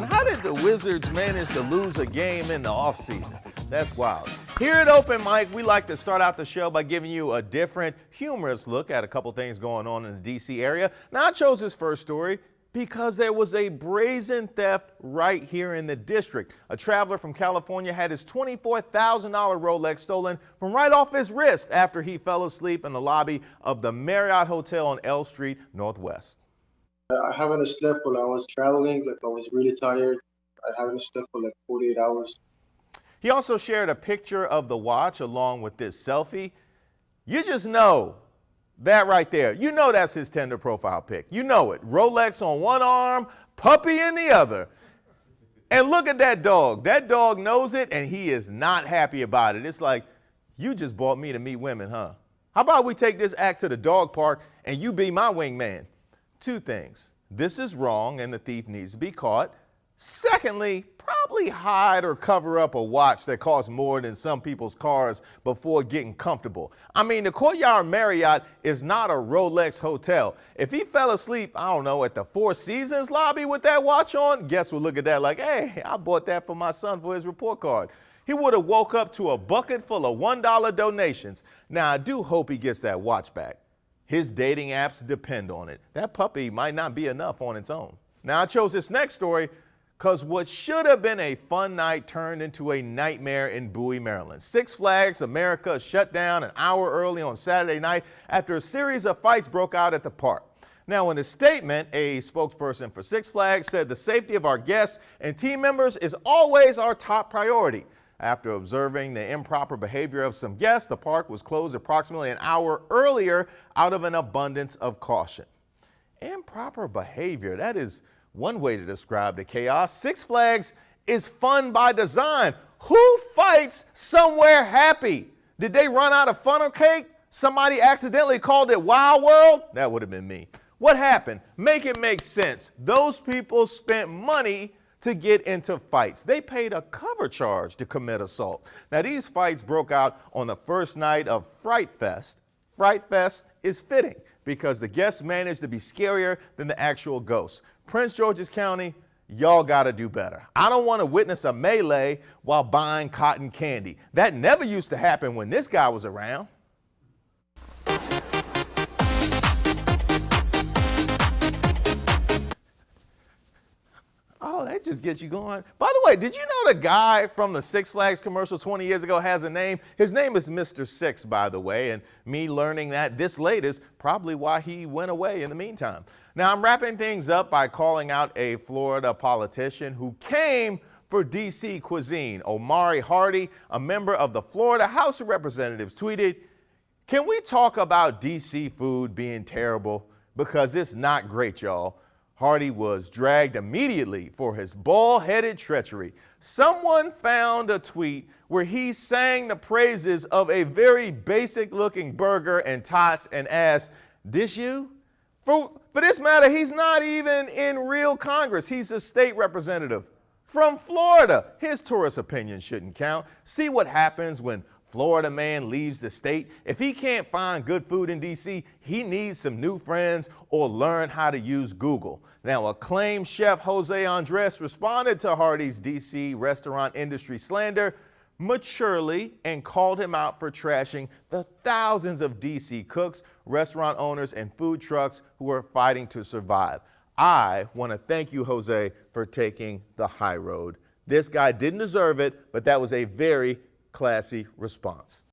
Man, how did the Wizards manage to lose a game in the offseason? That's wild. Here at Open Mic, we like to start out the show by giving you a different, humorous look at a couple things going on in the D.C. area. Now, I chose this first story because there was a brazen theft right here in the district. A traveler from California had his $24,000 Rolex stolen from right off his wrist after he fell asleep in the lobby of the Marriott Hotel on L Street Northwest. I haven't slept while I was traveling. I was really tired. I haven't slept for 48 hours. He also shared a picture of the watch along with this selfie. You just know that right there. You know that's his Tinder profile pic. You know it. Rolex on one arm, puppy in the other. And look at that dog. That dog knows it and he is not happy about it. It's like, you just bought me to meet women, huh? How about we take this act to the dog park and you be my wingman? Two things. This is wrong and the thief needs to be caught. Secondly, probably hide or cover up a watch that costs more than some people's cars before getting comfortable. I mean, the Courtyard Marriott is not a Rolex hotel. If he fell asleep, I don't know, at the Four Seasons lobby with that watch on, guests would look at that like, hey, I bought that for my son for his report card. He would have woke up to a bucket full of $1 donations. Now, I do hope he gets that watch back. His dating apps depend on it. That puppy might not be enough on its own. Now, I chose this next story because what should have been a fun night turned into a nightmare in Bowie, Maryland. Six Flags America shut down an hour early on Saturday night after a series of fights broke out at the park. Now, in a statement, a spokesperson for Six Flags said the safety of our guests and team members is always our top priority. After observing the improper behavior of some guests, the park was closed approximately an hour earlier out of an abundance of caution. Improper behavior, that is one way to describe the chaos. Six Flags is fun by design. Who fights somewhere happy? Did they run out of funnel cake? Somebody accidentally called it Wild World? That would have been me. What happened? Make it make sense. Those people spent money to get into fights. They paid a cover charge to commit assault. Now, these fights broke out on the first night of Fright Fest. Fright Fest is fitting because the guests managed to be scarier than the actual ghosts. Prince George's County, y'all gotta do better. I don't want to witness a melee while buying cotton candy. That never used to happen when this guy was around. Oh, that just gets you going. By the way, did you know the guy from the Six Flags commercial 20 years ago has a name? His name is Mr. Six, by the way, and me learning that this late is probably why he went away in the meantime. Now, I'm wrapping things up by calling out a Florida politician who came for D.C. cuisine. Omari Hardy, a member of the Florida House of Representatives, tweeted, "Can we talk about D.C. food being terrible? Because it's not great, y'all." Hardy was dragged immediately for his bald-headed treachery. Someone found a tweet where he sang the praises of a very basic-looking burger and tots and asked, "This you?" For this matter, he's not even in real Congress. He's a state representative from Florida. His tourist opinion shouldn't count. See what happens when Florida man leaves the state. If he can't find good food in D.C., he needs some new friends or learn how to use Google. Now, acclaimed chef Jose Andres responded to Hardy's D.C. restaurant industry slander maturely and called him out for trashing the thousands of D.C. cooks, restaurant owners, and food trucks who are fighting to survive. I want to thank you, Jose, for taking the high road. This guy didn't deserve it, but that was a very classy response.